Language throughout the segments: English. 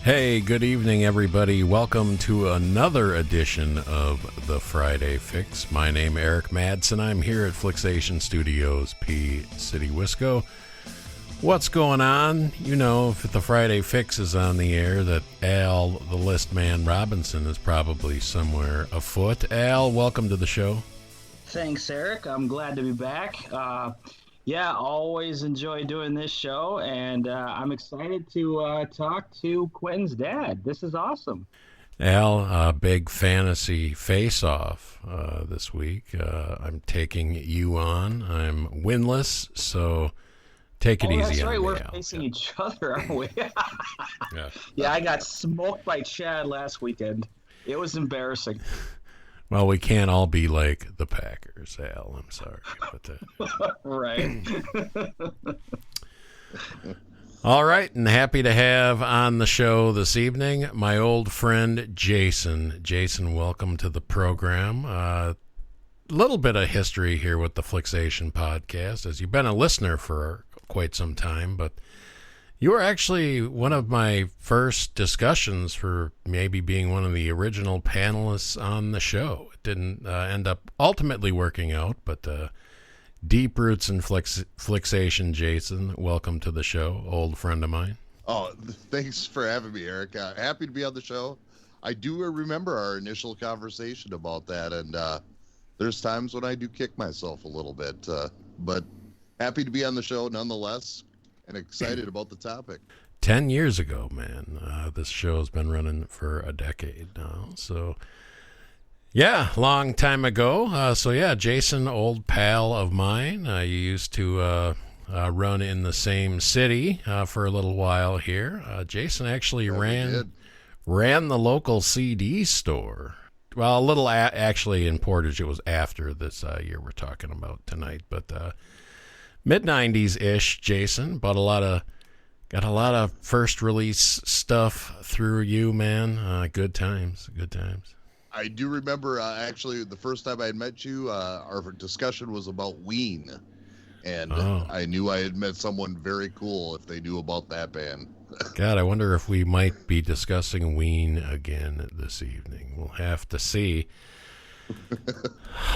Hey, good evening, everybody. Welcome to another edition of the Friday Fix. My name is Eric Madsen. I'm here at Flicksation Studios, P City, Wisco. What's going on? You know, if the Friday Fix is on the air, that Al, the Listman Robinson, is probably somewhere afoot. Al, welcome to the show. Thanks, Eric. I'm glad to be back. Always enjoy doing this show, and I'm excited to talk to Quentin's dad. This is awesome. Al, big fantasy face-off this week. I'm taking you on. I'm winless, so take it easy. That's right. On me, We're Al. facing each other, aren't we? Yeah. Yeah, I got smoked by Chad last weekend. It was embarrassing. Well, we can't all be like the Packers, Al. I'm sorry. But, Right. all right, and happy to have on the show this evening my old friend Jason. Jason, welcome to the program. A little bit of history here with the Flicksation podcast, as you've been a listener for quite some time, but you were actually one of my first discussions for maybe being one of the original panelists on the show. It didn't end up ultimately working out, but deep roots in Flicksation, Jason. Welcome to the show, old friend of mine. Oh, thanks for having me, Eric. Happy to be on the show. I do remember our initial conversation about that, and there's times when I do kick myself a little bit, but happy to be on the show nonetheless. And excited about the topic. 10 years ago, man. This show's been running for a decade now. So, yeah, long time ago. Jason, old pal of mine. You used to run in the same city for a little while here. Jason actually ran the local CD store. Well, a little actually in Portage. It was after this year we're talking about tonight, but mid-90s-ish, Jason, but got a lot of first release stuff through you, man. Good times. I do remember, actually, the first time I had met you, our discussion was about Ween, and I knew I had met someone very cool if they knew about that band. God, I wonder if we might be discussing Ween again this evening. We'll have to see.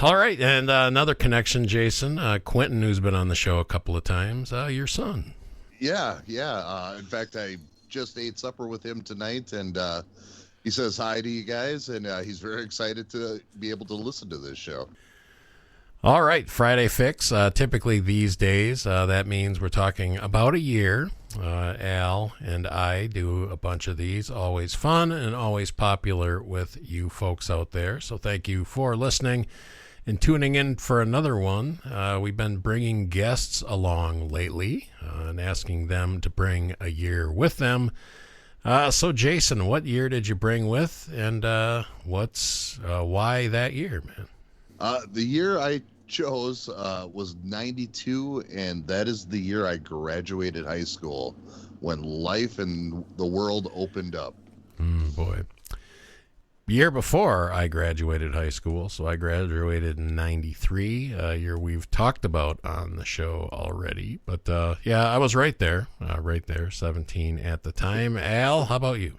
All right, and another connection, Jason. Quentin, who's been on the show a couple of times, your son. Yeah. In fact, I just ate supper with him tonight, and he says hi to you guys, and he's very excited to be able to listen to this show. All right, Friday Fix. Typically these days, that means we're talking about a year. Al and I do a bunch of these, always fun and always popular with you folks out there. So thank you for listening and tuning in for another one. We've been bringing guests along lately and asking them to bring a year with them. So Jason, what year did you bring with, and why that year, man? The year I chose was 92, and that is the year I graduated high school, when life and the world opened up. Boy. Year before I graduated high school, so I graduated in 93, a year we've talked about on the show already. But I was right there, 17 at the time. Al, how about you?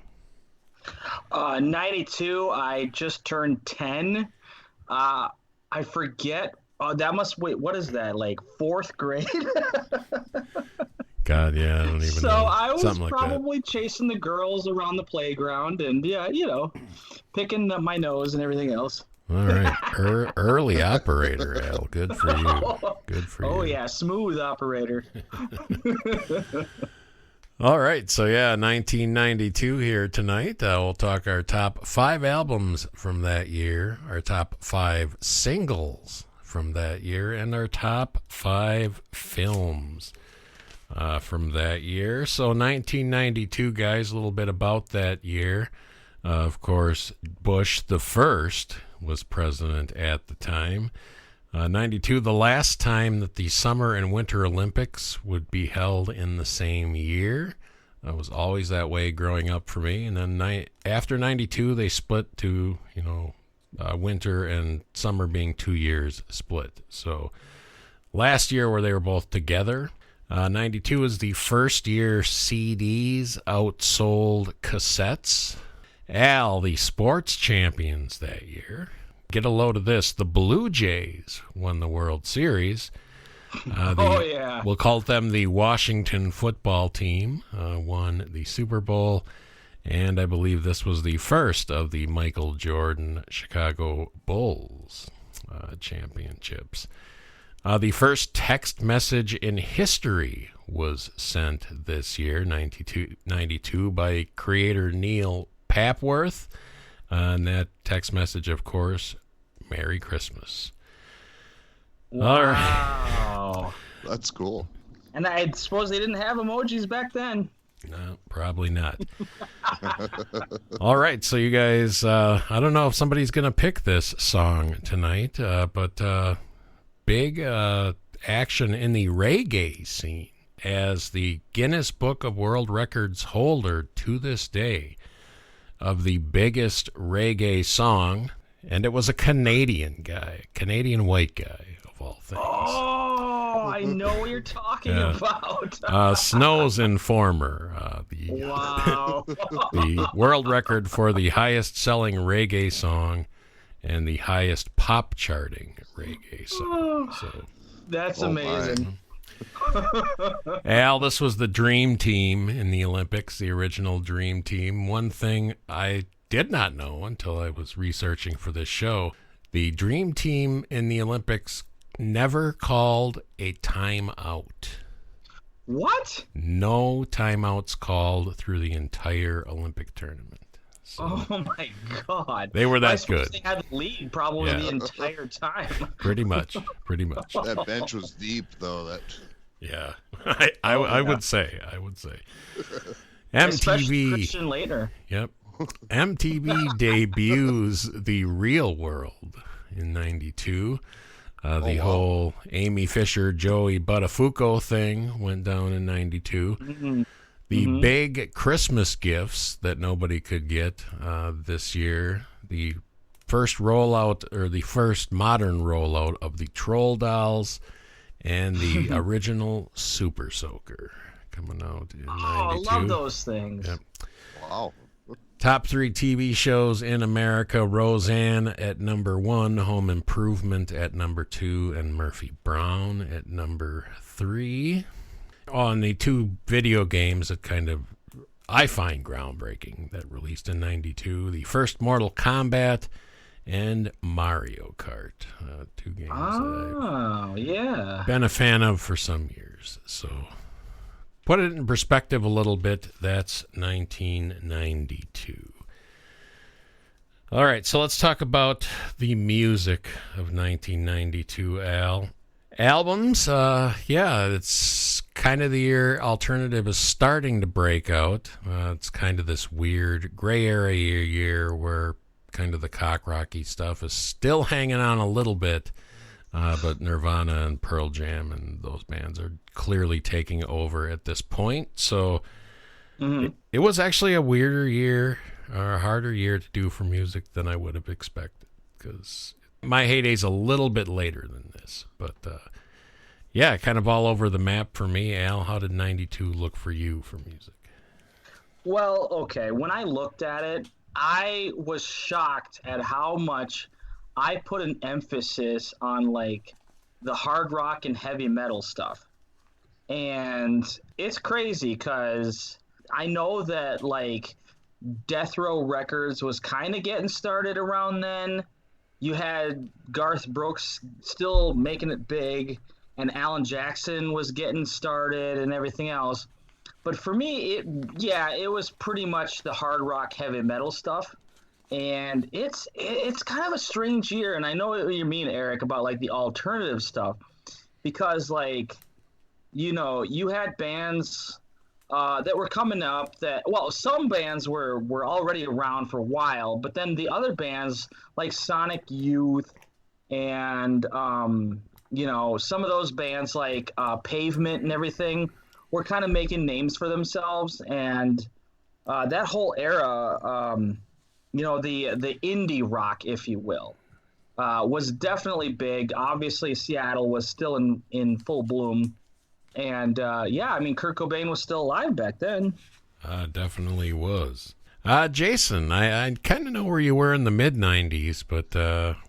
92, I just turned 10. I forget. What is that, like fourth grade? God, yeah, I don't even know. So I was Something probably like chasing the girls around the playground and, picking up my nose and everything else. All right. Early operator, Al. Good for you. Oh, yeah, smooth operator. All right, so 1992 here tonight. We'll talk our top 5 albums from that year, our top 5 singles from that year, and our top 5 films from that year. So 1992, guys, a little bit about that year. Of course, Bush the First was president at the time. 92, the last time that the Summer and Winter Olympics would be held in the same year. It was always that way growing up for me. And then after 92, they split to, winter and summer being 2 years split. So last year where they were both together, 92 is the first year CDs outsold cassettes. Al, the sports champions that year. Get a load of this. The Blue Jays won the World Series. Yeah. We'll call them the Washington football team, won the Super Bowl. And I believe this was the first of the Michael Jordan Chicago Bulls championships. The first text message in history was sent this year, 92, by creator Neil Papworth. And that text message, of course, Merry Christmas. Wow. All right. That's cool. And I suppose they didn't have emojis back then. No, probably not. All right, so you guys, I don't know if somebody's going to pick this song tonight, but big action in the reggae scene as the Guinness Book of World Records holder to this day of the biggest reggae song, and it was a Canadian white guy of all things. Oh, I know what you're talking about. Snow's Informer, Wow. the world record for the highest selling reggae song and the highest pop charting reggae song. So That's amazing. Al, this was the dream team in the Olympics, the original dream team. One thing I did not know until I was researching for this show, the dream team in the Olympics never called a timeout. What? No timeouts called through the entire Olympic tournament. So Oh my God! they were I that suppose good. They had the lead probably the entire time. Pretty much. That bench was deep, though. That Yeah, I would say. Especially MTV. Christian later. Yep. MTV debuts The Real World in 92. The whole Amy Fisher, Joey Buttafuoco thing went down in 92. Mm-hmm. The big Christmas gifts that nobody could get this year. The first rollout, or the first modern rollout of the Troll Dolls and the original Super Soaker coming out in 92. I love those things. Yep. wow. Top 3 TV shows in America: Roseanne at number 1, Home Improvement at number 2, and Murphy Brown at number 3. On the 2 video games that kind of I find groundbreaking that released in 92, the first Mortal Kombat and Mario Kart, 2 games that I've been a fan of for some years. So put it in perspective a little bit, that's 1992. All right, so let's talk about the music of 1992, Al. Albums, it's kind of the year alternative is starting to break out. It's kind of this weird gray area year where kind of the cock rocky stuff is still hanging on a little bit, but Nirvana and Pearl Jam and those bands are clearly taking over at this point. So it was actually a weirder year, or a harder year to do for music than I would have expected, because my heyday's a little bit later than this, but kind of all over the map for me. Al, how did 92 look for you for music? Well, okay, when I looked at it, I was shocked at how much I put an emphasis on like the hard rock and heavy metal stuff. And it's crazy because I know that like Death Row Records was kind of getting started around then. You had Garth Brooks still making it big, and Alan Jackson was getting started and everything else. But for me, it was pretty much the hard rock, heavy metal stuff. And it's kind of a strange year. And I know what you mean, Eric, about like the alternative stuff, because like, you know, you had bands that were coming up that, well, some bands were already around for a while, but then the other bands like Sonic Youth and, you know, some of those bands like Pavement and everything were kind of making names for themselves. And that whole era, you know, the indie rock, if you will, was definitely big. Obviously, Seattle was still in full bloom. And yeah, I mean, Kurt Cobain was still alive back then. Definitely was. Jason, I kind of know where you were in the mid-'90s, but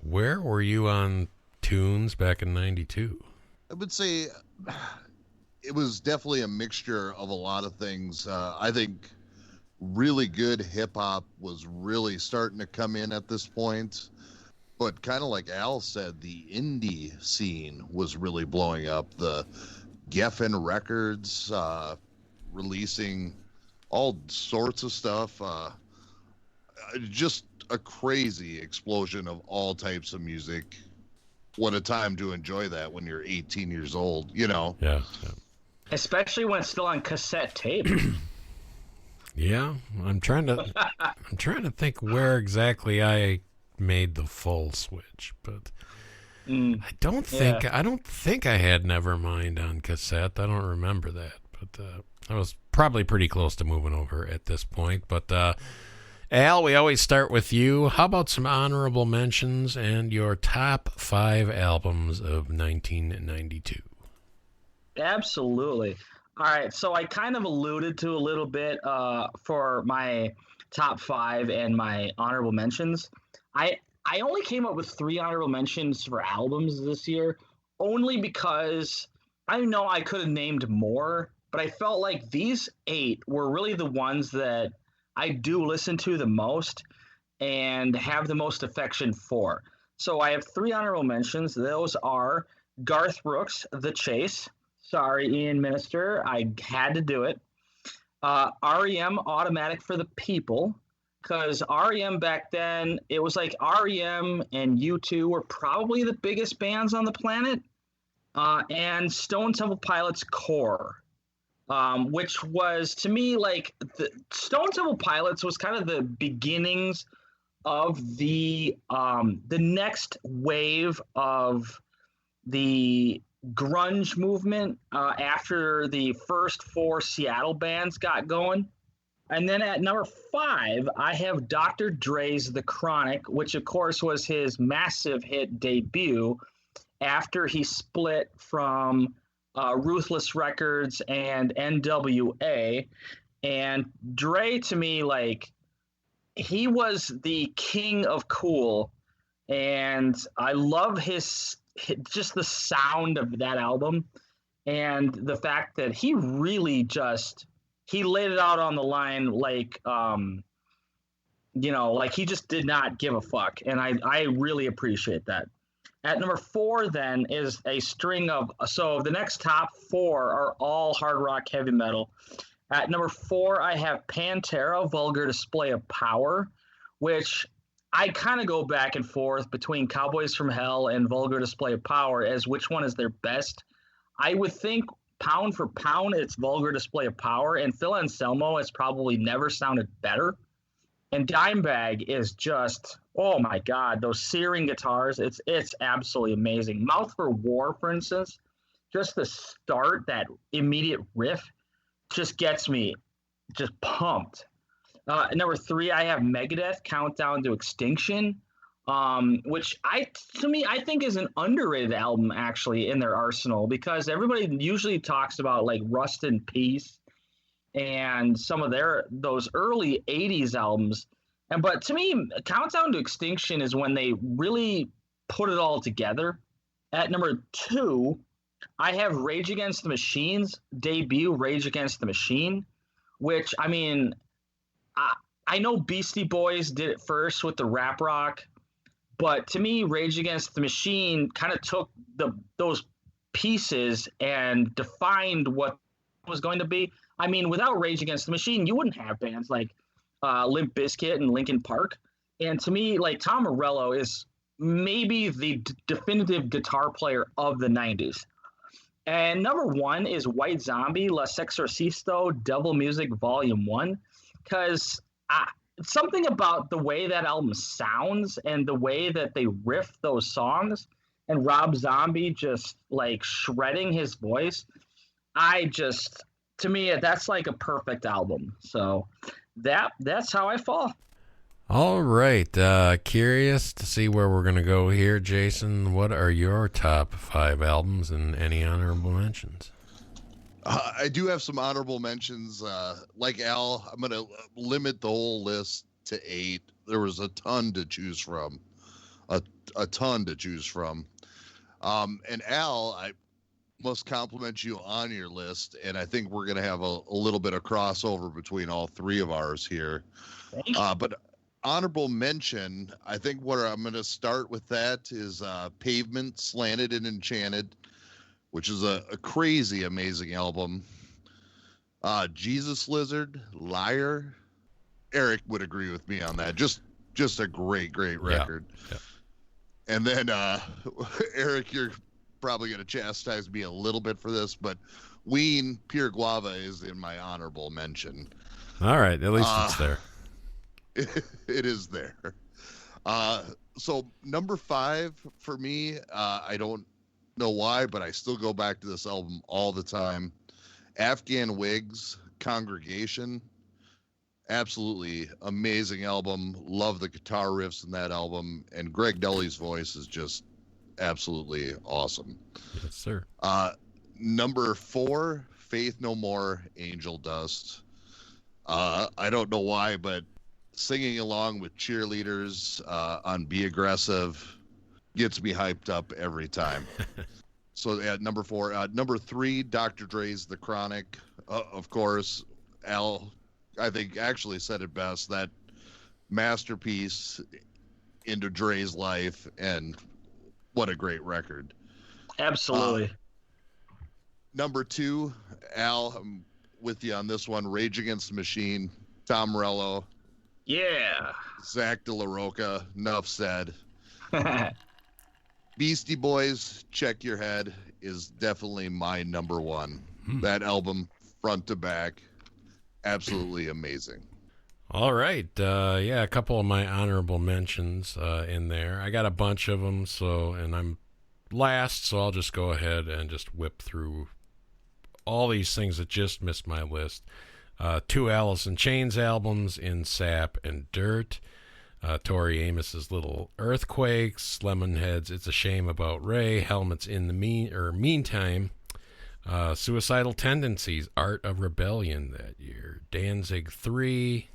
where were you on tunes back in '92? I would say it was definitely a mixture of a lot of things. I think really good hip hop was really starting to come in at this point. But kind of like Al said, the indie scene was really blowing up. The Geffen Records releasing all sorts of stuff. Just a crazy explosion of all types of music. What a time to enjoy that when you're 18 years old, you know? Yeah. Especially when it's still on cassette tape. Yeah, I'm trying to think where exactly I made the full switch, but I don't think I had Nevermind on cassette. I don't remember that, but I was probably pretty close to moving over at this point. But Al, we always start with you. How about some honorable mentions and your top 5 albums of 1992? Absolutely. All right, so I kind of alluded to a little bit for my top 5 and my honorable mentions. I only came up with 3 honorable mentions for albums this year, only because I know I could have named more, but I felt like these 8 were really the ones that I do listen to the most and have the most affection for. So I have 3 honorable mentions. Those are Garth Brooks, The Chase. Sorry, Ian Minister, I had to do it. REM, Automatic for the People, because REM back then, it was like REM and U2 were probably the biggest bands on the planet, and Stone Temple Pilots' Core, which was, to me, like, the Stone Temple Pilots was kind of the beginnings of the next wave of the grunge movement after the first 4 Seattle bands got going. And then at number 5, I have Dr. Dre's The Chronic, which of course was his massive hit debut after he split from Ruthless Records and NWA. And Dre, to me, like, he was the king of cool, and I love just the sound of that album and the fact that he really he laid it out on the line like like he just did not give a fuck, and I really appreciate that. At number 4 then is a string of, so the next top 4 are all hard rock heavy metal. At number 4 I have Pantera, Vulgar Display of Power, which I kind of go back and forth between Cowboys from Hell and Vulgar Display of Power as which one is their best. I would think pound for pound, it's Vulgar Display of Power, and Phil Anselmo has probably never sounded better. And Dimebag is just, oh my God, those searing guitars, it's absolutely amazing. Mouth for War, for instance, just the start, that immediate riff, just gets me just pumped. Number 3, I have Megadeth, Countdown to Extinction, which I think is an underrated album actually in their arsenal, because everybody usually talks about like Rust in Peace and some of those early 80s albums. But to me, Countdown to Extinction is when they really put it all together. At number 2, I have Rage Against the Machine's debut, Rage Against the Machine, which, I mean, I know Beastie Boys did it first with the rap rock, but to me, Rage Against the Machine kind of took those pieces and defined what it was going to be. I mean, without Rage Against the Machine, you wouldn't have bands like Limp Bizkit and Linkin Park. And to me, like, Tom Morello is maybe the definitive guitar player of the 90s. And number 1 is White Zombie, La Sexorcisto, Devil Music Volume 1, because something about the way that album sounds and the way that they riff those songs, and Rob Zombie just like shredding his voice, to me, that's like a perfect album. So that's how I fall. All right. Curious to see where we're going to go here. Jason, what are your top 5 albums and any honorable mentions? I do have some honorable mentions. Like Al, I'm going to limit the whole list to 8. There was a ton to choose from. A ton to choose from. And Al, I must compliment you on your list, and I think we're going to have a little bit of crossover between all 3 of ours here. But honorable mention, I think what I'm going to start with that is Pavement, Slanted and Enchanted, which is a crazy, amazing album. Jesus Lizard, Liar. Eric would agree with me on that. Just a great record. Yeah. And then, Eric, you're probably going to chastise me a little bit for this, but Ween, Pure Guava is in my honorable mention. All right. At least it's there. It is there. So number 5 for me, I don't know why, but I still go back to this album all the time. Afghan Wigs, Congregation. Absolutely amazing album. Love the guitar riffs in that album. And Greg Dully's voice is just absolutely awesome. Yes, sir. Number 4, Faith No More, Angel Dust. I don't know why, but singing along with cheerleaders on Be Aggressive gets me hyped up every time. So at number 4. Number 3, Dr. Dre's The Chronic. Of course, Al, I think, actually said it best. That masterpiece into Dre's life, and what a great record. Absolutely. Number 2, Al, I'm with you on this one. Rage Against the Machine, Tom Morello. Yeah. Zach De La Rocha, enough said. Beastie Boys, Check Your Head is definitely my number 1. That album, front to back, absolutely amazing. All right. Yeah, a couple of my honorable mentions in there. I got a bunch of them, and I'm last, so I'll just go ahead and just whip through all these things that just missed my list. 2 Alice in Chains albums in Sap and Dirt. Tori Amos's Little Earthquakes, Lemonhead's It's a Shame About Ray, Helmets in the Meantime, Suicidal Tendencies, Art of Rebellion that year, Danzig 3,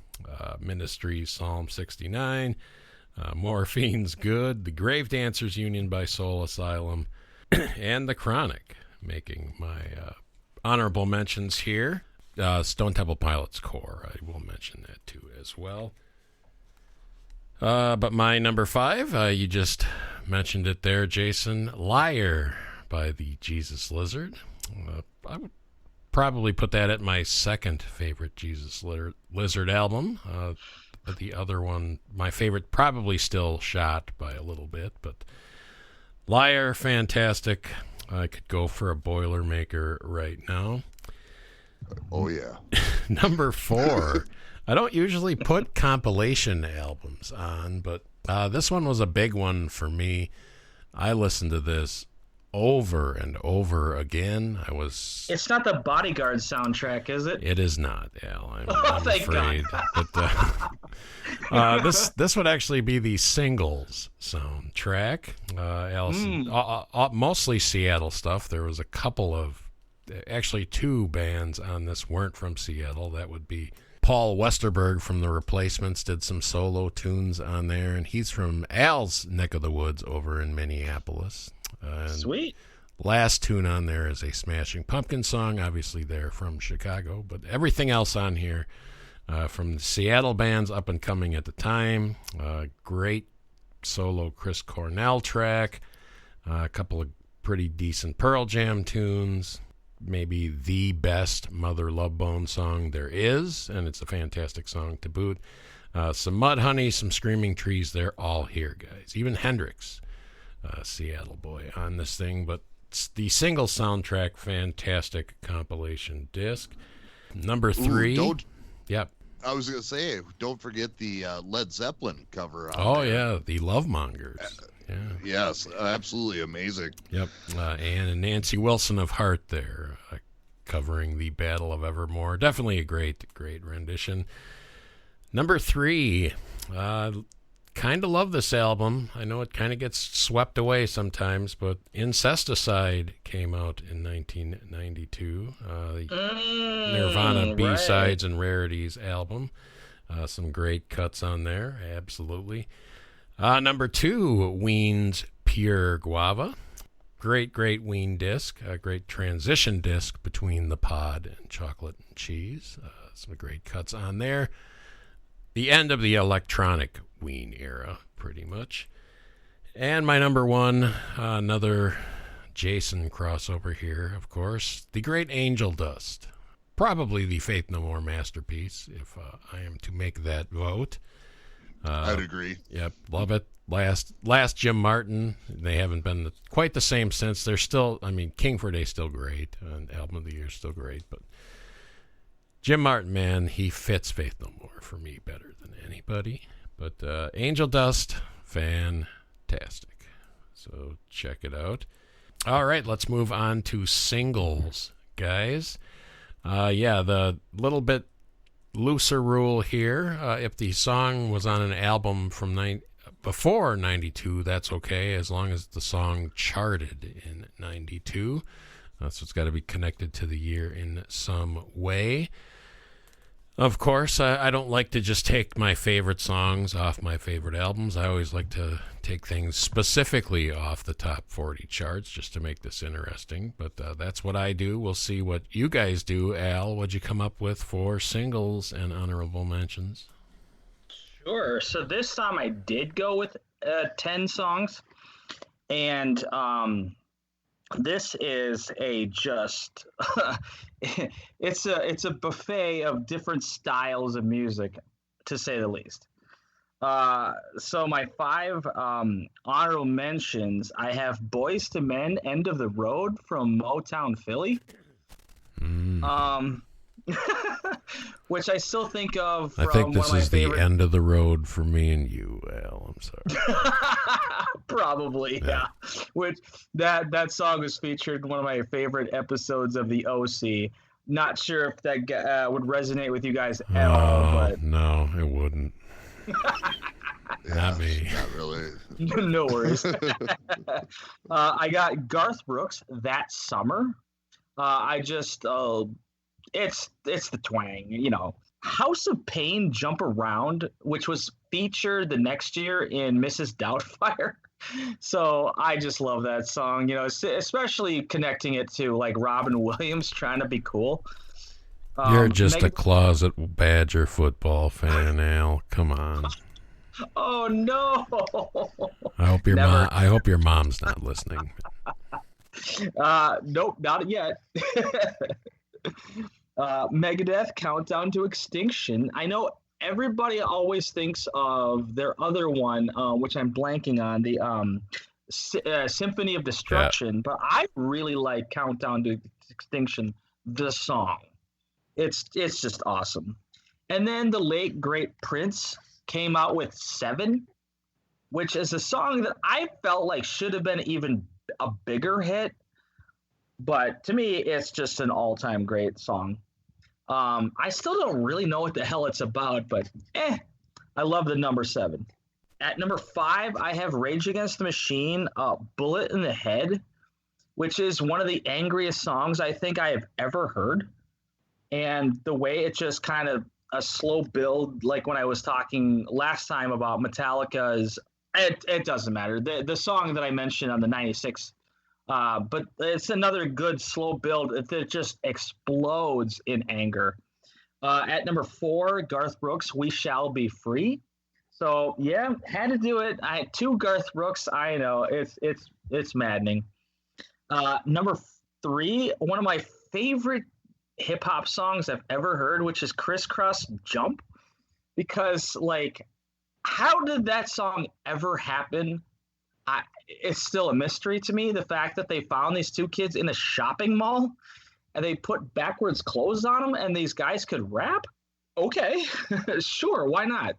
Ministry, Psalm 69, Morphine's Good, The Grave Dancers Union by Soul Asylum, and The Chronic, making my honorable mentions here. Stone Temple Pilots Core, I will mention that too as well. But my number 5, you just mentioned it there, Jason, Liar by the Jesus Lizard. I would probably put that at my second favorite Jesus Lizard album. The other one, my favorite, probably still shot by a little bit, but Liar, fantastic. I could go for a Boilermaker right now. Oh, yeah. Number 4. I don't usually put compilation albums on, but this one was a big one for me. I listened to this over and over again. It's not the Bodyguard soundtrack, is it? It is not, Al. I'm afraid. But this would actually be the Singles soundtrack. Allison, mostly Seattle stuff. There was a couple of, actually 2 bands on this weren't from Seattle. That would be Paul Westerberg from The Replacements did some solo tunes on there, and he's from Al's neck of the woods over in Minneapolis. Sweet. Last tune on there is a Smashing Pumpkins song. Obviously, they're from Chicago, but everything else on here from the Seattle bands up and coming at the time. Great solo Chris Cornell track. A couple of pretty decent Pearl Jam tunes. Maybe the best Mother Love Bone song there is, and it's a fantastic song to boot. Some Mudhoney, some Screaming Trees, they're all here, guys. Even Hendrix, Seattle boy, on this thing. But the single soundtrack, fantastic compilation disc. Number 3. Yep. I was going to say, don't forget the Led Zeppelin cover. Yeah, the Love Mongers. Yeah. Yes, absolutely amazing. Yep. Ann and Nancy Wilson of Heart there, covering the Battle of Evermore. Definitely a great rendition. Number 3, kind of love this album. I know it kind of gets swept away sometimes, but Incesticide came out in 1992. The Nirvana B-Sides and Rarities album. Some great cuts on there, absolutely. Number 2, Ween's Pure Guava. Great Ween disc. A great transition disc between the pod and chocolate and cheese. Some great cuts on there. The end of the electronic Ween era, pretty much. And my number 1, another Jason crossover here, of course. The Great Angel Dust. Probably the Faith No More masterpiece, if I am to make that vote. I'd agree. Yep, love it. Last Jim Martin. They haven't been quite the same since. They're still, King for a Day still great, and Album of the Year still great, but Jim Martin, man, he fits Faith No More for me better than anybody. But Angel Dust, fantastic. So check it out. All right, let's move on to singles, guys. The little bit looser rule here. If the song was on an album from before 92, that's okay, as long as the song charted in 92. So it's got to be connected to the year in some way. Of course, I don't like to just take my favorite songs off my favorite albums. I always like to take things specifically off the top 40 charts just to make this interesting. But that's what I do. We'll see what you guys do. Al, what'd you come up with for singles and honorable mentions? Sure. So this time I did go with 10 songs. And this is it's a buffet of different styles of music, to say the least. So my 5 honorable mentions, I have Boyz II Men, End of the Road from Motown Philly. Which I still think of from I think this one of is my the favorite... end of the road for me and you, Al. I'm sorry. Probably, yeah. Which that song was featured in one of my favorite episodes of the OC. Not sure if that would resonate with you guys at all, but no, it wouldn't. Not me. Not really. No worries. I got Garth Brooks, That Summer. It's the twang, you know. House of Pain, Jump Around, which was featured the next year in Mrs. Doubtfire. So I just love that song, you know, especially connecting it to like Robin Williams trying to be cool. You're just a closet Badger football fan, Al. Come on. Oh no! I hope your mom's not listening. Nope, not yet. Megadeth, Countdown to Extinction. I know everybody always thinks of their other one, which I'm blanking on, the Symphony of Destruction, but I really like Countdown to Extinction, the song. It's just awesome. And then the late, great Prince came out with Seven, which is a song that I felt like should have been even a bigger hit. But to me, it's just an all-time great song. I still don't really know what the hell it's about, but I love the number 7. At number 5, I have Rage Against the Machine, Bullet in the Head, which is one of the angriest songs I think I have ever heard. And the way it just kind of a slow build, like when I was talking last time about Metallica's, it doesn't matter. The song that I mentioned on the 96, but it's another good slow build that just explodes in anger. At number 4, Garth Brooks, We Shall Be Free. So yeah, had to do it. I had 2 Garth Brooks. I know it's maddening. Number 3, one of my favorite hip hop songs I've ever heard, which is Crisscross Jump, because like, how did that song ever happen? It's still a mystery to me. The fact that they found these 2 kids in a shopping mall and they put backwards clothes on them and these guys could rap. Okay, sure, why not?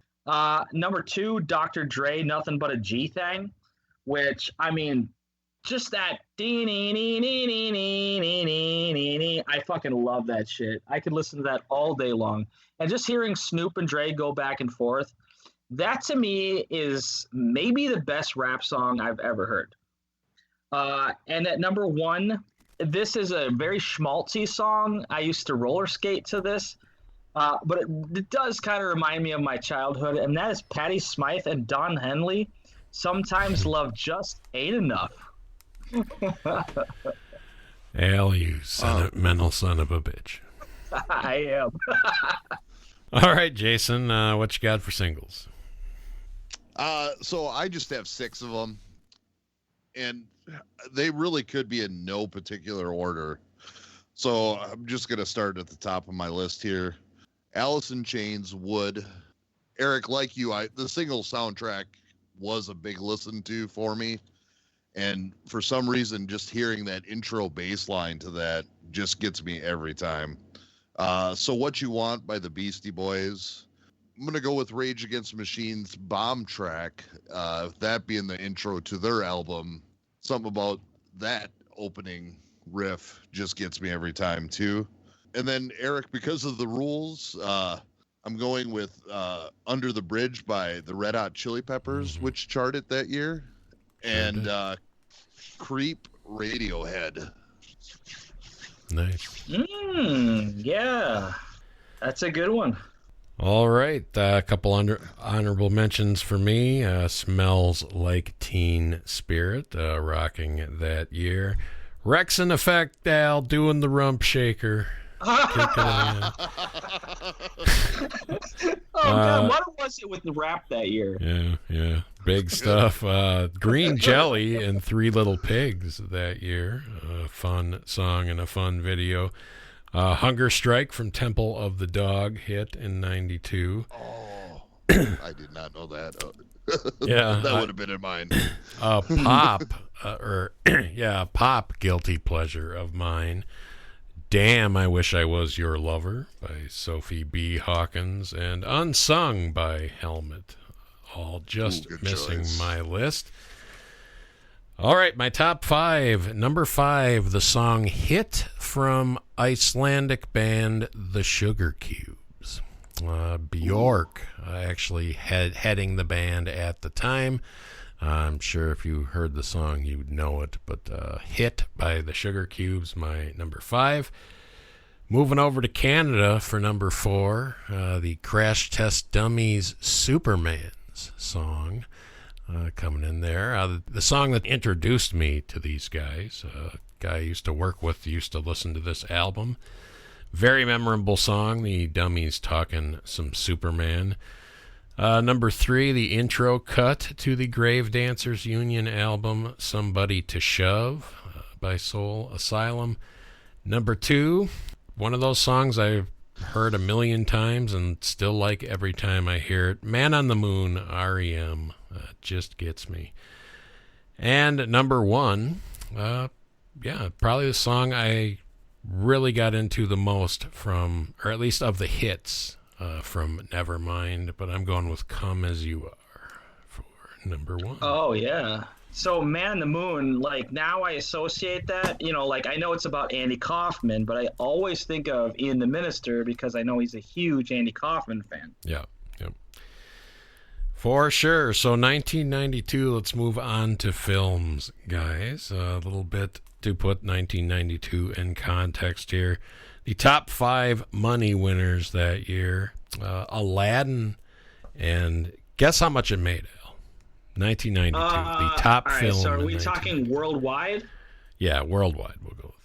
Number 2, Dr. Dre, Nothing But a G Thing, which, I mean, just that I fucking love that shit. I could listen to that all day long. And just hearing Snoop and Dre go back and forth, That to me is maybe the best rap song I've ever heard. And at number one, this is a very schmaltzy song. I used to roller skate to this, but it does kind of remind me of my childhood, and that is Patti Smythe and Don Henley. Sometimes love just ain't enough. Al, you sentimental son of a bitch. I am. All right, Jason, what you got for singles? So I just have 6 of them, and they really could be in no particular order. So I'm just going to start at the top of my list here. Alice in Chains, Wood. Eric, like you, the single soundtrack was a big listen to for me. And for some reason, just hearing that intro bass line to that just gets me every time. So What You Want by the Beastie Boys. I'm going to go with Rage Against the Machine's Bomb track, that being the intro to their album. Something about that opening riff just gets me every time, too. And then, Eric, because of the rules, I'm going with Under the Bridge by the Red Hot Chili Peppers, which charted that year, and Creep, Radiohead. Nice. Yeah, that's a good one. All right, a couple honorable mentions for me. Smells Like Teen Spirit, rocking that year. Rex and Effect, Al, doing the rump shaker. God, what was it with the rap that year? Yeah. Big stuff. Green Jelly and Three Little Pigs that year. A fun song and a fun video. Hunger Strike from Temple of the Dog hit in 92. Oh, I did not know that. Yeah. That would have been in mine. Pop guilty pleasure of mine. Damn, I Wish I Was Your Lover by Sophie B. Hawkins, and Unsung by Helmet. All just missing choice. My list. All right, my top 5. Number 5, the song Hit from Icelandic band The Sugar Cubes. Bjork actually heading the band at the time. I'm sure if you heard the song, you'd know it. But Hit by the Sugar Cubes, my number 5. Moving over to Canada for number 4, the Crash Test Dummies Superman's song coming in there. The song that introduced me to these guys, a guy I used to work with, used to listen to this album. Very memorable song, the Dummies talking some Superman. Number 3, the intro cut to the Grave Dancers Union album, Somebody to Shove by Soul Asylum. Number 2, one of those songs I've heard a million times and still like every time I hear it, Man on the Moon, R.E.M. Just gets me. And number 1, probably the song I really got into the most from, or at least of the hits, from Nevermind, but I'm going with Come As You Are for number 1. Oh, yeah. So Man on the Moon, like now I associate that, like I know it's about Andy Kaufman, but I always think of Ian the Minister because I know he's a huge Andy Kaufman fan. Yeah, yep. For sure. So 1992, let's move on to films, guys. A little bit to put 1992 in context here. The top 5 money winners that year, Aladdin, and guess how much it made, Al? 1992, the top film. So are we talking worldwide? Yeah, worldwide we'll go with.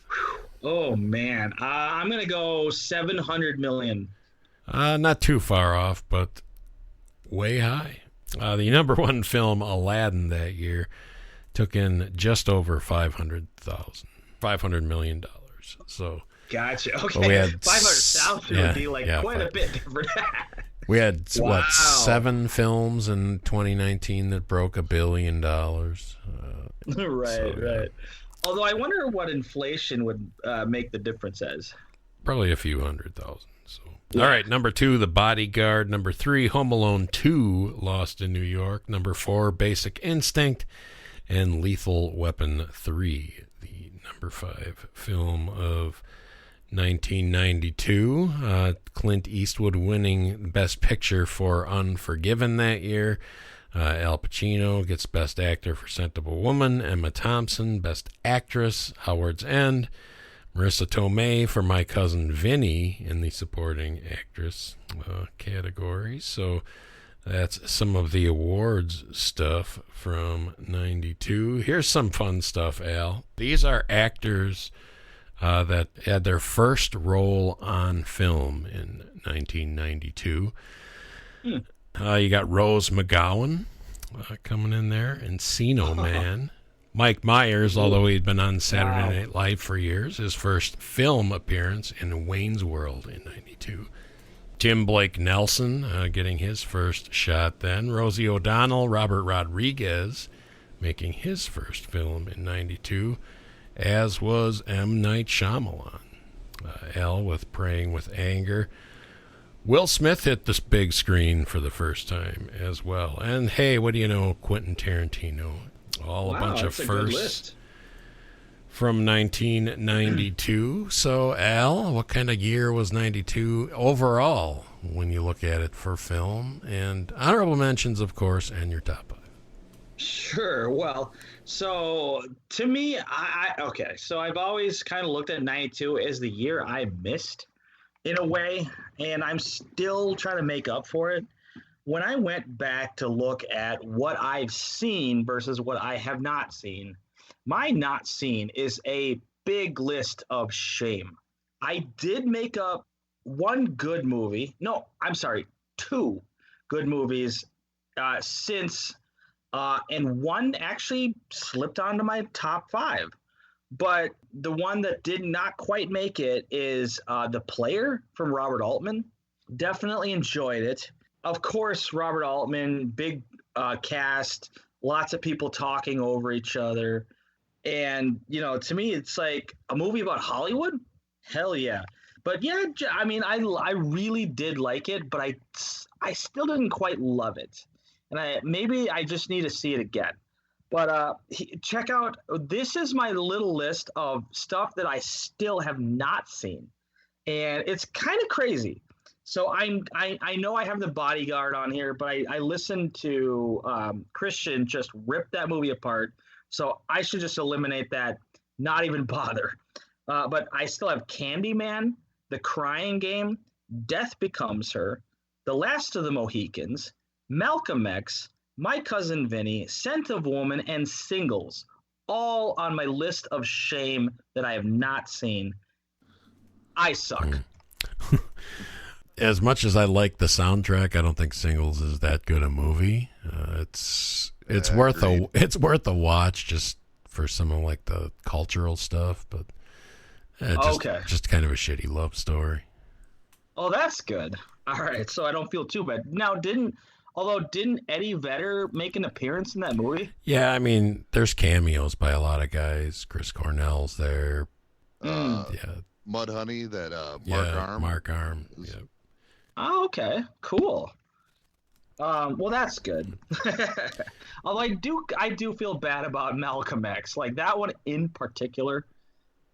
Oh, man. I'm going to go $700 million. Not too far off, but way high. The number 1 film, Aladdin, that year, took in just over $500 million. So... Gotcha. Okay. Well, we had 500,000 would be quite a bit different. We had 7 films in 2019 that broke $1 billion. Right. Although I wonder what inflation would make the difference as. Probably a few 100,000. So, yeah. All right. Number 2, The Bodyguard. Number 3, Home Alone 2, Lost in New York. Number 4, Basic Instinct, and Lethal Weapon 3, the number 5 film of 1992, Clint Eastwood winning Best Picture for Unforgiven that year. Al Pacino gets Best Actor for Scent of a Woman. Emma Thompson, Best Actress, Howard's End. Marissa Tomei for My Cousin Vinny in the Supporting Actress category. So that's some of the awards stuff from 92. Here's some fun stuff, Al. These are actors that had their first role on film in 1992. You got Rose McGowan coming in there, Encino Man. Mike Myers, although he'd been on Saturday Night Live for years, his first film appearance in Wayne's World in 92. Tim Blake Nelson getting his first shot then. Rosie O'Donnell, Robert Rodriguez making his first film in 92, as was M. Night Shyamalan. L with Praying with Anger. Will Smith hit this big screen for the first time as well. And hey, what do you know, Quentin Tarantino. A bunch of firsts from 1992. So, Al, what kind of year was 92 overall when you look at it for film? And honorable mentions, of course, and your top 5. Sure. Well, so to me, so I've always kind of looked at 92 as the year I missed in a way, and I'm still trying to make up for it. When I went back to look at what I've seen versus what I have not seen, my not seen is a big list of shame. I did make up one good movie. No, I'm sorry, 2 good movies since, and one actually slipped onto my top 5. But the one that did not quite make it is The Player from Robert Altman. Definitely enjoyed it. Of course, Robert Altman, big cast, lots of people talking over each other. And, you know, to me, it's like a movie about Hollywood. Hell yeah. But yeah, I mean, I really did like it, but I still didn't quite love it. And maybe I just need to see it again. But check out, this is my little list of stuff that I still have not seen. And it's kind of crazy. So I know I have The Bodyguard on here, but I listened to Christian just rip that movie apart. So I should just eliminate that, not even bother. But I still have Candyman, The Crying Game, Death Becomes Her, The Last of the Mohicans, Malcolm X, My Cousin Vinny, Scent of Woman, and Singles, all on my list of shame that I have not seen. I suck. As much as I like the soundtrack, I don't think Singles is that good a movie. It's worth a watch just for some of like the cultural stuff, but just kind of a shitty love story. Oh, that's good. All right, so I don't feel too bad. Now, didn't Eddie Vedder make an appearance in that movie? Yeah, I mean, there's cameos by a lot of guys. Chris Cornell's there. Yeah. Mudhoney, that Mark Arm. Yeah. Oh, okay, cool. Well, that's good. Although I do feel bad about Malcolm X. Like that one in particular,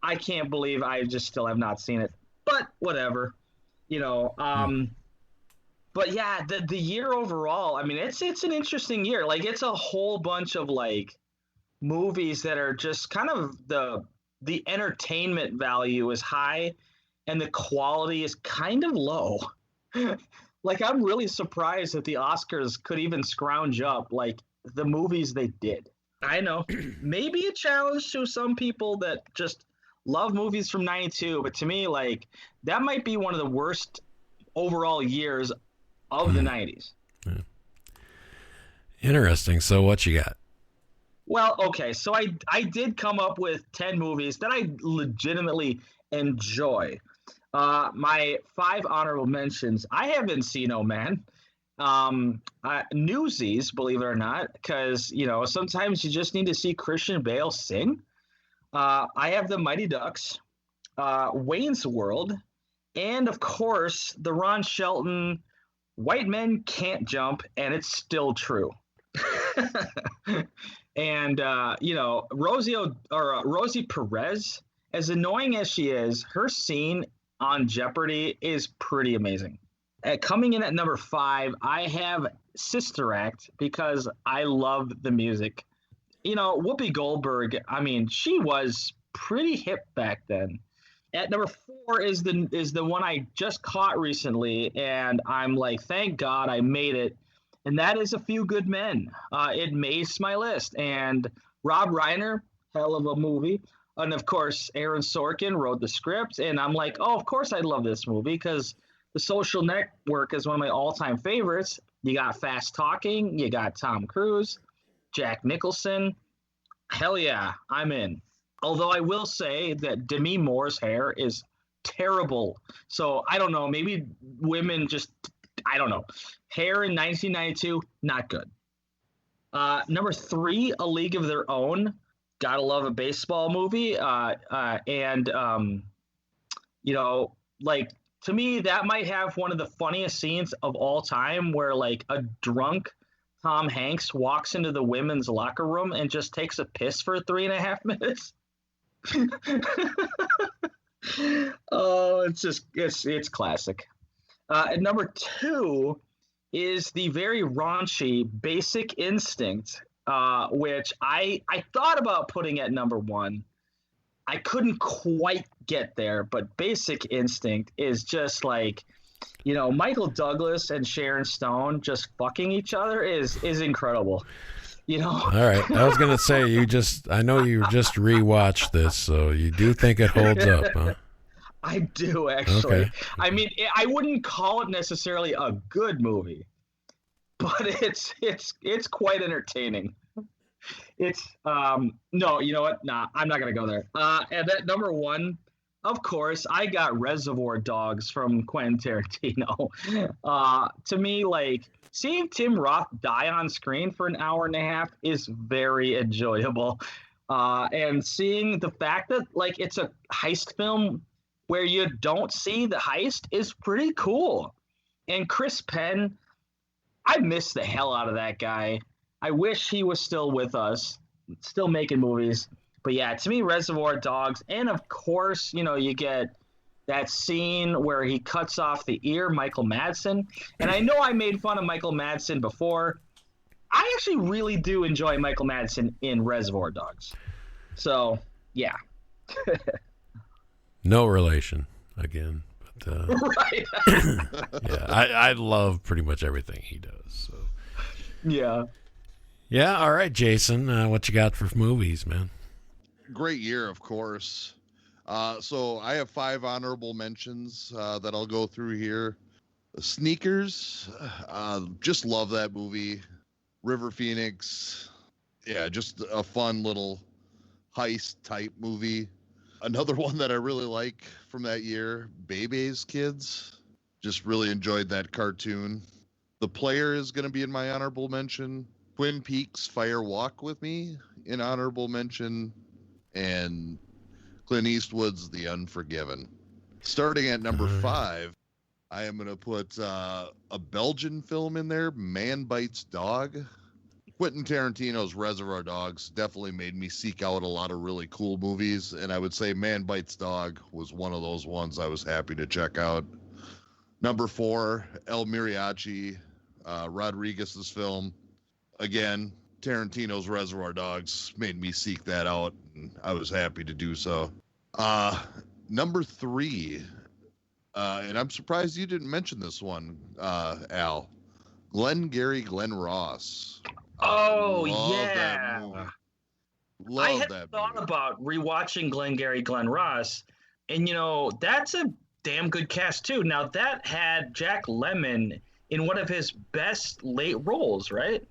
I can't believe I just still have not seen it. But whatever, you know. But yeah, the year overall, I mean, it's an interesting year. Like it's a whole bunch of like movies that are just kind of the entertainment value is high and the quality is kind of low. Like I'm really surprised that the Oscars could even scrounge up like the movies they did. I know, maybe a challenge to some people that just love movies from 92, but to me, like that might be one of the worst overall years of the 90s. Yeah. Interesting. So what you got? Well, okay, so I did come up with 10 movies that I legitimately enjoy. My 5 honorable mentions, I have Encino Man. Newsies, believe it or not, because, you know, sometimes you just need to see Christian Bale sing. I have The Mighty Ducks, Wayne's World, and, of course, the Ron Shelton, White Men Can't Jump, and It's Still True. And, you know, Rosie Perez as annoying as she is, her scene on Jeopardy is pretty amazing. Coming in at number 5, I have Sister Act because I love the music. Whoopi Goldberg, I mean, she was pretty hip back then. At number 4 is the one I just caught recently, and I'm like, thank God I made it. And that is A Few Good Men. It maced my list. And Rob Reiner, hell of a movie. And of course, Aaron Sorkin wrote the script. And I'm like, oh, of course I love this movie because The Social Network is one of my all-time favorites. You got Fast Talking. You got Tom Cruise, Jack Nicholson. Hell yeah, I'm in. Although I will say that Demi Moore's hair is terrible. So I don't know. Maybe women just, I don't know. Hair in 1992, not good. Number 3, A League of Their Own. Gotta love a baseball movie. To me, that might have one of the funniest scenes of all time where like a drunk Tom Hanks walks into the women's locker room and just takes a piss for 3.5 minutes. Oh, it's classic. At number 2 is the very raunchy Basic Instinct, which I thought about putting at number 1. I couldn't quite get there, but Basic Instinct is just like, Michael Douglas and Sharon Stone just fucking each other is incredible. All right. I was going to say, I know you just rewatched this, so you do think it holds up, huh? I do, actually. Okay. I mean, I wouldn't call it necessarily a good movie, but it's quite entertaining. It's no, you know what? Nah, I'm not gonna go there. And at number 1, of course, I got Reservoir Dogs from Quentin Tarantino. To me, like seeing Tim Roth die on screen for an hour and a half is very enjoyable. And seeing the fact that like it's a heist film where you don't see the heist is pretty cool. And Chris Penn, I miss the hell out of that guy. I wish he was still with us, still making movies. But yeah, to me, Reservoir Dogs. And of course, you get that scene where he cuts off the ear, Michael Madsen. And I know I made fun of Michael Madsen before. I actually really do enjoy Michael Madsen in Reservoir Dogs. So, yeah. No relation, again. But, right. Yeah, I love pretty much everything he does. So. Yeah. Yeah, all right, Jason. What you got for movies, man? Great year, of course. So I have 5 honorable mentions that I'll go through here. Sneakers. Just love that movie. River Phoenix. Yeah, just a fun little heist-type movie. Another one that I really like from that year, Bebe's Kids. Just really enjoyed that cartoon. The Player is going to be in my honorable mention. Twin Peaks Fire Walk with Me in honorable mention. And Clint Eastwood's The Unforgiven. Starting at number 5, I am going to put a Belgian film in there, Man Bites Dog. Quentin Tarantino's Reservoir Dogs definitely made me seek out a lot of really cool movies, and I would say Man Bites Dog was one of those ones I was happy to check out. Number 4, El Mariachi, Rodriguez's film. Again, Tarantino's Reservoir Dogs made me seek that out, and I was happy to do so. Number 3, and I'm surprised you didn't mention this one, Al. Glengarry Glen Ross. Oh, Love yeah. That movie. I had thought about rewatching Glengarry Glen Ross, and that's a damn good cast too. Now that had Jack Lemmon in one of his best late roles, right?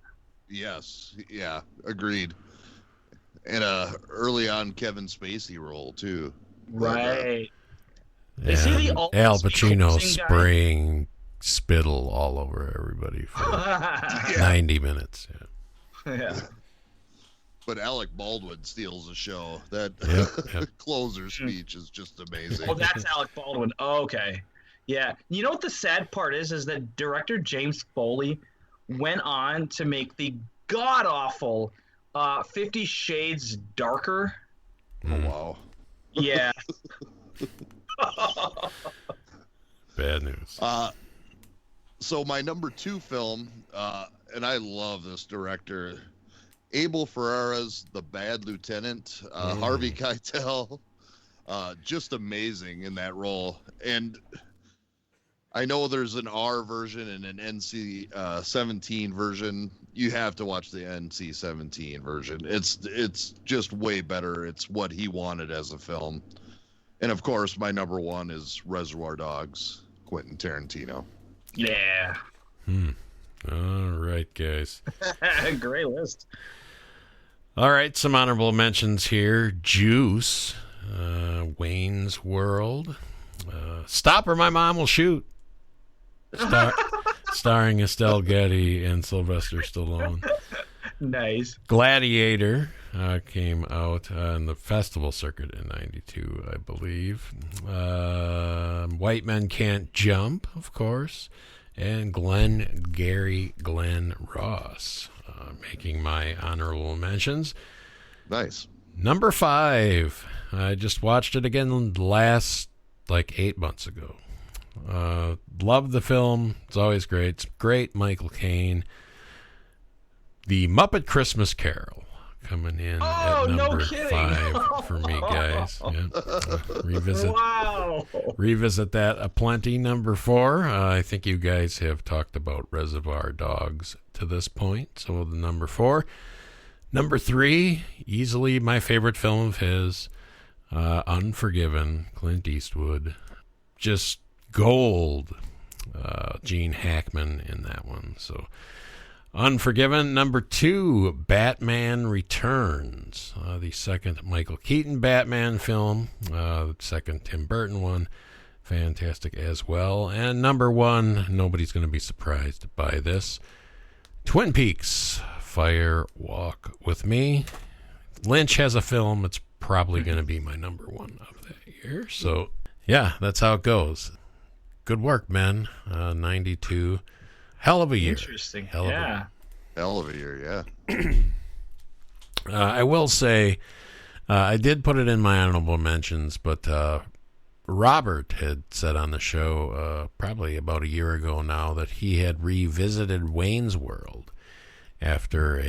Yes, yeah, agreed. And early on Kevin Spacey role too. Right. Yeah, Is he the Al Pacino closing guy? spraying spittle all over everybody for 90 minutes. Yeah. But Alec Baldwin steals the show. That Yep. closer speech is just amazing. Oh, that's Alec Baldwin. Oh, okay. Yeah. You know what the sad part is that director James Foley went on to make the god-awful 50 Shades Darker. Oh, wow. Yeah. Bad news. So my number 2 film, and I love this director, Abel Ferrara's The Bad Lieutenant, Harvey Keitel, just amazing in that role. And I know there's an R version and an NC-17 version. You have to watch the NC-17 version. It's just way better. It's what he wanted as a film. And of course, my number 1 is Reservoir Dogs, Quentin Tarantino. Yeah. All right, guys. Great list. All right, some honorable mentions here. Juice, Wayne's World, Stop or My Mom Will Shoot, starring Estelle Getty and Sylvester Stallone. Nice. Gladiator came out on the festival circuit in '92, I believe. White Men Can't Jump, of course, and Glenn Ross, making my honorable mentions. Nice. Number 5, I just watched it again last, 8 months ago. Love the film. It's always great. It's great. Michael Caine. The Muppet Christmas Carol coming in at number 5 for me, guys. Yeah. Revisit that aplenty. Number 4. I think you guys have talked about Reservoir Dogs to this point. So the number 4. Number 3, easily my favorite film of his, Unforgiven, Clint Eastwood. Just gold. Gene Hackman in that one. So Unforgiven. Number 2, Batman Returns, the second Michael Keaton Batman film, the second Tim Burton one, fantastic as well. And number 1, nobody's going to be surprised by this, Twin Peaks, Fire Walk with Me. Lynch has a film, it's probably going to be my number 1 of that year. So, yeah, that's how it goes. Good work, men. 92. Hell of a year. Interesting. Hell of a year, yeah. I will say, I did put it in my honorable mentions, but Robert had said on the show probably about a year ago now that he had revisited Wayne's World after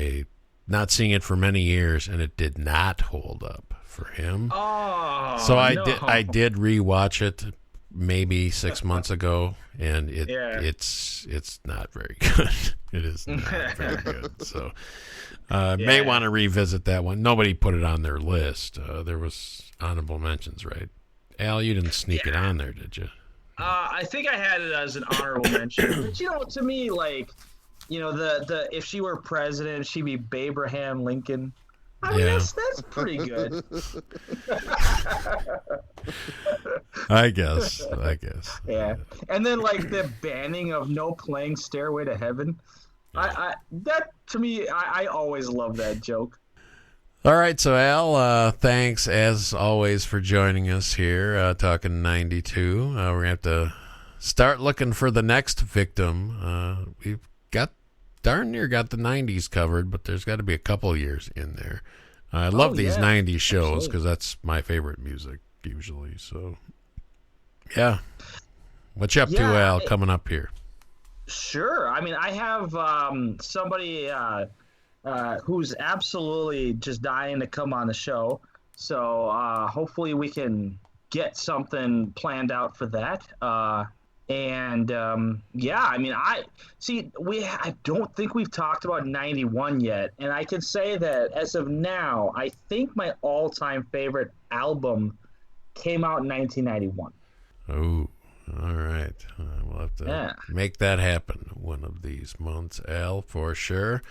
not seeing it for many years, and it did not hold up for him. Oh, so I did rewatch it maybe 6 months ago, and it's not very good. It is not very good. So may want to revisit that one. Nobody put it on their list. There was honorable mentions, right? Al, you didn't sneak it on there, did you? I think I had it as an honorable mention. But to me, the if she were president, she'd be Abraham Lincoln. I mean, that's pretty good. I guess. Yeah. And then the banning of no playing Stairway to Heaven. That to me, I always love that joke. All right, so Al, thanks as always for joining us here, talking 92. We're going to have to start looking for the next victim. We've darn near got the 90s covered, but there's got to be a couple years in there. I love these 90s shows because that's my favorite music usually. So, yeah. What you up to, Al, coming up here? Sure. I mean, I have somebody who's absolutely just dying to come on the show. So hopefully we can get something planned out for that. I mean, I don't think we've talked about 91 yet. And I can say that as of now, I think my all-time favorite album came out in 1991. Oh, all right. We'll have to make that happen one of these months, Al, for sure.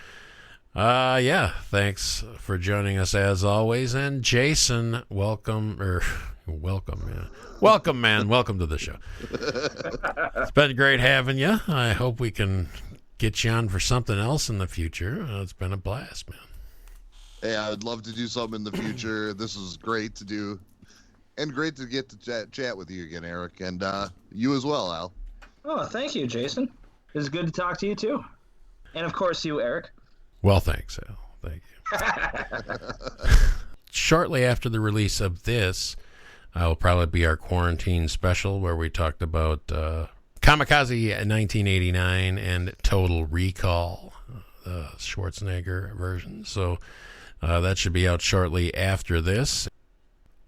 Thanks for joining us as always. And Jason, welcome, man. Welcome to the show. It's been great having you. I hope we can get you on for something else in the future. It's been a blast, man. Hey, I'd love to do something in the future. This is great to do. And great to get to chat with you again, Eric. And you as well, Al. Oh, thank you, Jason. It was good to talk to you, too. And, of course, you, Eric. Well, thanks, Al. Thank you. Shortly after the release of this, will probably be our quarantine special where we talked about Kamikaze 1989 and Total Recall, the Schwarzenegger version. So that should be out shortly after this.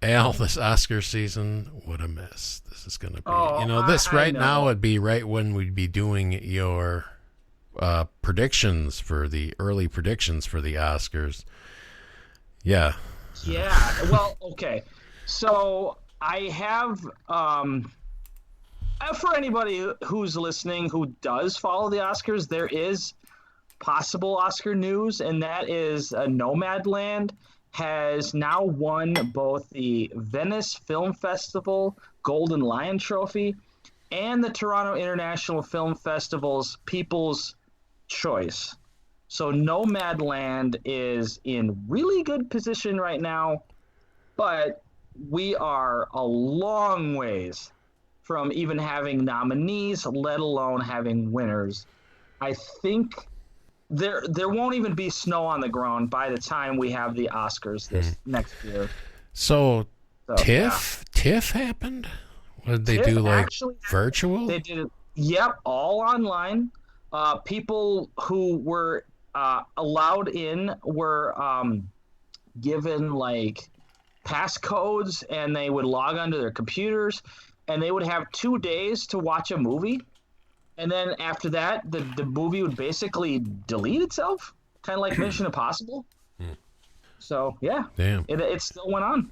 Al, this Oscar season, what a mess this is going to be. This right now would be right when we'd be doing your predictions for the early predictions for the Oscars. Yeah. Yeah. Well, okay. So I have, for anybody who's listening who does follow the Oscars, there is possible Oscar news, and that is Nomadland has now won both the Venice Film Festival Golden Lion Trophy and the Toronto International Film Festival's People's Choice. So Nomadland is in really good position right now, but we are a long ways from even having nominees, let alone having winners. I think there won't even be snow on the ground by the time we have the Oscars this next year. So TIFF happened? What did they do, like virtual? They did it, yep, all online. People who were allowed in were given like passcodes, and they would log onto their computers, and they would have 2 days to watch a movie. And then after that, the movie would basically delete itself, kind of like Mission Impossible. So, yeah. Damn. It still went on.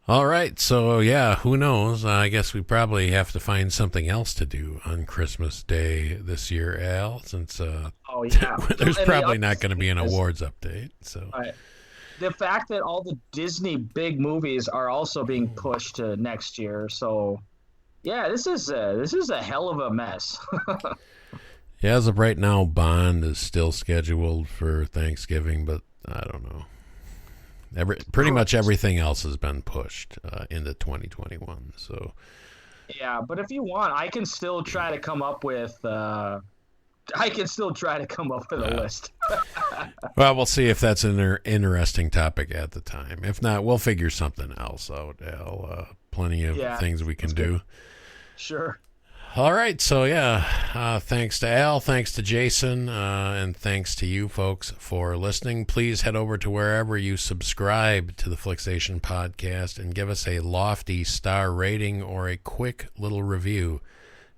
All right. So, yeah, who knows? I guess we probably have to find something else to do on Christmas Day this year, Al, since there's probably not going to be an awards update. So. Right. The fact that all the Disney big movies are also being pushed to next year, so... Yeah, this is a hell of a mess. Yeah, as of right now, Bond is still scheduled for Thanksgiving, but I don't know. Pretty much everything else has been pushed into 2021. So. Yeah, but if you want, I can still try to come up with a list. Well, we'll see if that's an interesting topic at the time. If not, we'll figure something else out. Plenty of things we can do. Sure. All right. So, thanks to Al, thanks to Jason, and thanks to you folks for listening. Please head over to wherever you subscribe to the Flicksation Podcast and give us a lofty star rating or a quick little review.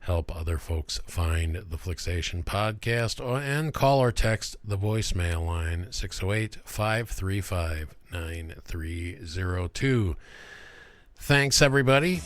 Help other folks find the Flicksation Podcast, and call or text the voicemail line 608-535-9302. Thanks, everybody.